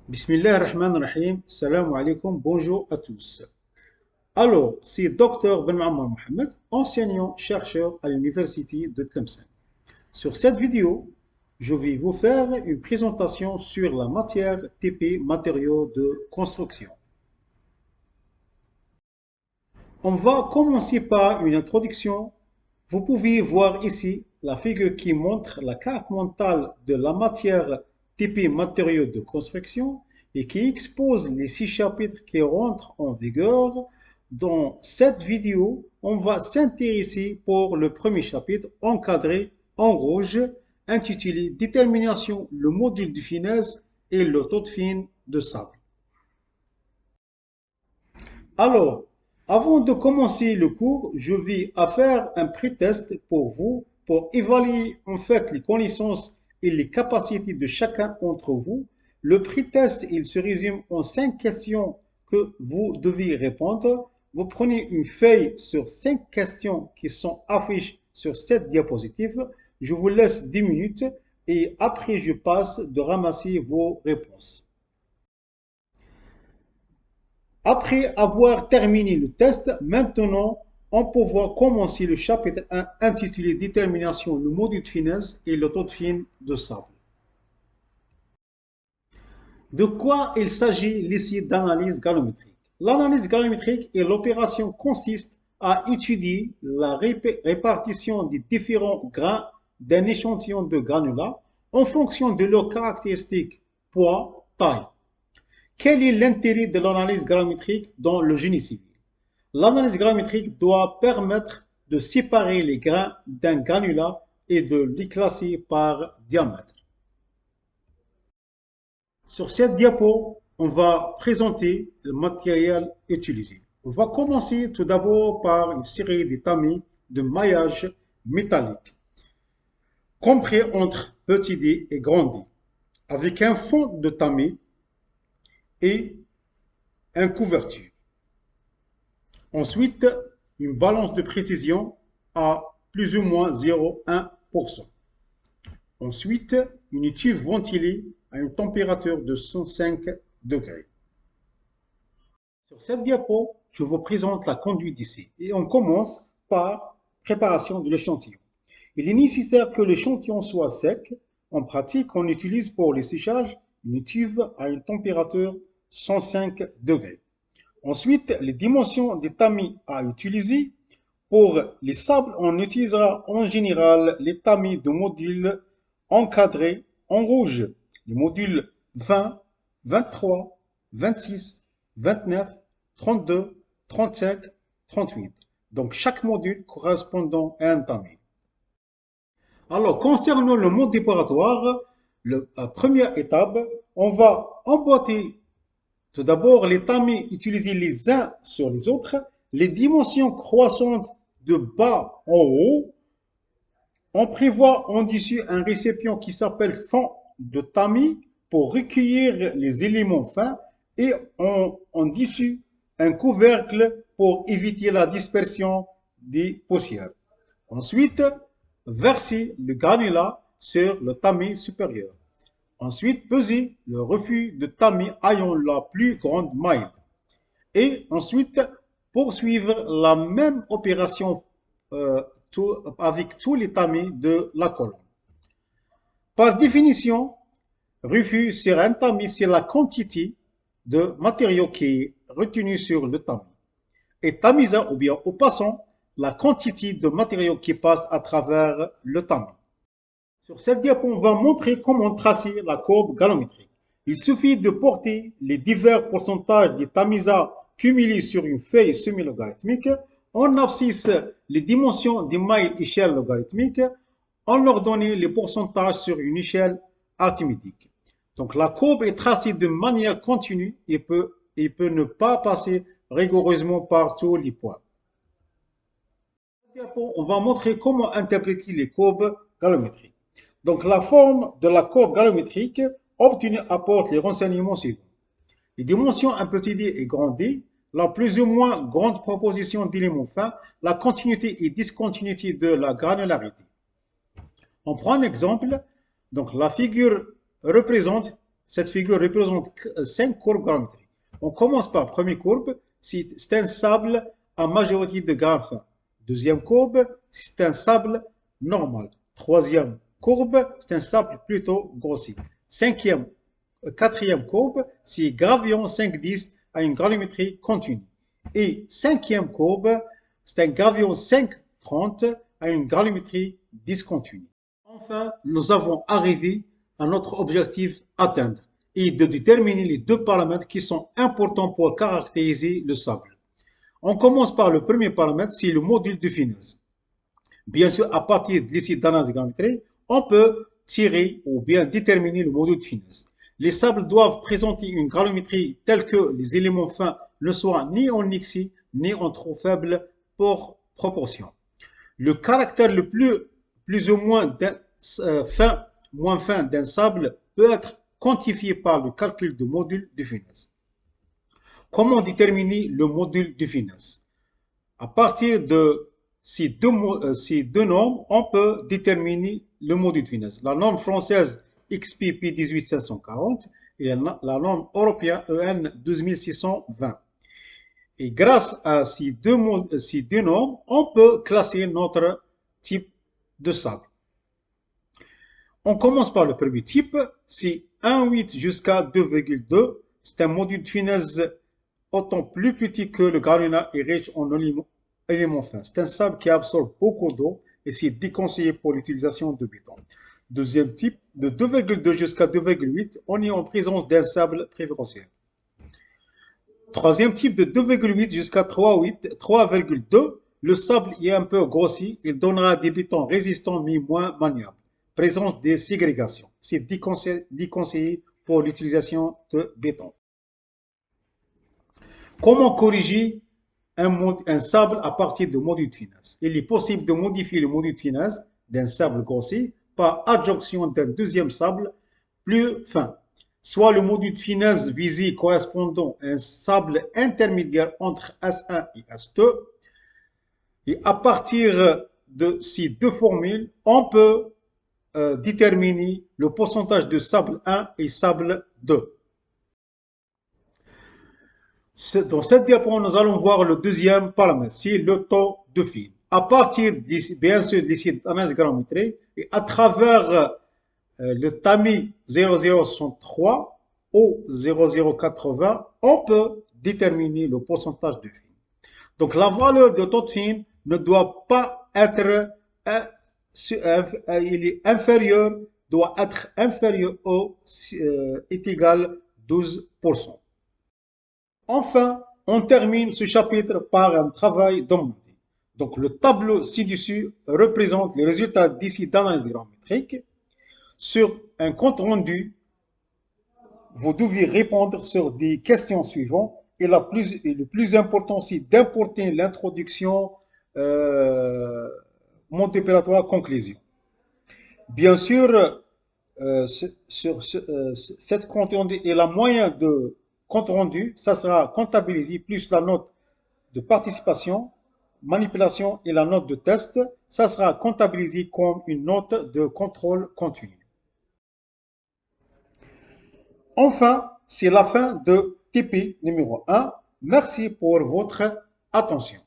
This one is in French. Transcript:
Bismillah ar-Rahman ar-Rahim, salam alaikum, bonjour à tous. Alors, c'est Dr Ben Ammar Mohamed, enseignant-chercheur à l'université de Tlemcen. Sur cette vidéo, je vais vous faire une présentation sur la matière TP, matériaux de construction. On va commencer par une introduction. Vous pouvez voir ici la figure qui montre la carte mentale de la matière TP matériaux de construction et qui expose les 6 chapitres qui rentrent en vigueur. Dans cette vidéo, on va s'intéresser pour le premier chapitre encadré en rouge intitulé Détermination, le module de finesse et le taux de fine de sable. Alors, avant de commencer le cours, je vais faire un pré-test pour vous pour évaluer en fait les connaissances et les capacités de chacun d'entre vous. Le pré-test, il se résume en 5 questions que vous devez répondre. Vous prenez une feuille sur 5 questions qui sont affichées sur cette diapositive. Je vous laisse 10 minutes et après je passe de ramasser vos réponses. Après avoir terminé le test, maintenant, on peut voir commencer le chapitre 1 intitulé Détermination, le module de finesse et le taux de fine de sable. De quoi il s'agit ici d'analyse galorimétrique? L'analyse galorimétrique est l'opération consiste à étudier la répartition des différents grains d'un échantillon de granulats en fonction de leurs caractéristiques, poids, taille. Quel est l'intérêt de l'analyse gramétrique dans le génie civil? L'analyse gramétrique doit permettre de séparer les grains d'un granulat et de les classer par diamètre. Sur cette diapo, on va présenter le matériel utilisé. On va commencer tout d'abord par une série de tamis de maillage métallique, compris entre petit d et grand d, avec un fond de tamis et une couverture. Ensuite, une balance de précision à plus ou moins 0,1%. Ensuite, une tube ventilée à une température de 105 degrés. Sur cette diapo, je vous présente la conduite d'essai et on commence par préparation de l'échantillon. Il est nécessaire que l'échantillon soit sec. En pratique, on utilise pour le séchage une tube à une température 105 degrés. Ensuite, les dimensions des tamis à utiliser. Pour les sables, on utilisera en général les tamis de modules encadrés en rouge. Les modules 20, 23, 26, 29, 32, 35, 38. Donc chaque module correspondant à un tamis. Alors, concernant le mode préparatoire, la première étape, on va emboîter tout d'abord les tamis utilisés les uns sur les autres, les dimensions croissantes de bas en haut. On prévoit en dessus un récipient qui s'appelle fond de tamis pour recueillir les éléments fins et en dessus un couvercle pour éviter la dispersion des poussières. Ensuite, verser le granulat sur le tamis supérieur. Ensuite, peser le refus de tamis ayant la plus grande maille. Et ensuite, poursuivre la même opération avec tous les tamis de la colonne. Par définition, refus sur un tamis, c'est la quantité de matériau qui est retenue sur le tamis. Et tamisa, ou bien au passant, la quantité de matériau qui passe à travers le tamis. Sur cette diapo, on va montrer comment tracer la courbe galorimétrique. Il suffit de porter les divers pourcentages des tamisas cumulés sur une feuille semi-logarithmique. On abscisse les dimensions des mailles échelle logarithmique. On leur donne les pourcentages sur une échelle arithmétique. Donc la courbe est tracée de manière continue et peut ne pas passer rigoureusement par tous les points. On va montrer comment interpréter les courbes galorimétriques. Donc la forme de la courbe galorimétrique obtenue apporte les renseignements suivants. Les dimensions un petit d et grand d, la plus ou moins grande proposition d'éléments fins, la continuité et discontinuité de la granularité. On prend un exemple. Donc la figure représente cette figure représente 5 courbes granulométriques. On commence par première courbe, c'est un sable à majorité de grains fins. Deuxième courbe, c'est un sable normal. Troisième courbe, c'est un sable plutôt grossi. Quatrième courbe, c'est gravillon 5,10 à une granulométrie continue. Et cinquième courbe, c'est un gravillon 5,30 à une granulométrie discontinue. Enfin, nous avons arrivé à notre objectif atteindre et de déterminer les deux paramètres qui sont importants pour caractériser le sable. On commence par le premier paramètre, c'est le module de finesse. Bien sûr, à partir de l'ici d'analyse granulométrique, on peut tirer ou bien déterminer le module de finesse. Les sables doivent présenter une granulométrie telle que les éléments fins ne soient ni en excès ni en trop faible proportion. Le caractère le plus ou moins fin d'un sable peut être quantifié par le calcul du module de finesse. Comment déterminer le module de finesse? À partir de ces deux normes, on peut déterminer le module de finesse. La norme française XPP 18540 et la norme européenne EN 12620. Et grâce à ces deux normes, on peut classer notre type de sable. On commence par le premier type, c'est 1,8 jusqu'à 2,2. C'est un module de finesse autant plus petit que le granulat et riche en éléments fins. C'est un sable qui absorbe beaucoup d'eau et c'est déconseillé pour l'utilisation de béton. Deuxième type, de 2,2 jusqu'à 2,8, on est en présence d'un sable préférentiel. Troisième type, de 2,8 jusqu'à 3,2, le sable est un peu grossi, il donnera des bétons résistants mais moins maniables. Présence des ségrégations, c'est déconseillé pour l'utilisation de béton. Comment corriger un sable à partir de module de finesse? Il est possible de modifier le module de finesse d'un sable grossi par adjonction d'un deuxième sable plus fin, soit le module de finesse visé correspondant à un sable intermédiaire entre S1 et S2. Et à partir de ces deux formules, on peut déterminer le pourcentage de sable 1 et sable 2. Dans cette diapo, nous allons voir le deuxième paramètre, c'est le taux de film. À partir, bien sûr, de l'analyse granulométrique et à travers le tamis 0063 ou 0080, on peut déterminer le pourcentage de film. Donc, la valeur de taux de film ne doit pas être il est inférieur, doit être inférieur au est égal 12%. Enfin, on termine ce chapitre par un travail demandé. Donc, le tableau ci-dessus représente les résultats d'ici d'analyse granulométrique. Sur un compte rendu, vous devez répondre sur des questions suivantes. Et le plus important, c'est d'importer l'introduction, monte opératoire, conclusion. Bien sûr, cette compte rendu et la moyenne de compte rendu, ça sera comptabilisé plus la note de participation, manipulation et la note de test, ça sera comptabilisé comme une note de contrôle continu. Enfin, c'est la fin de TP numéro 1. Merci pour votre attention.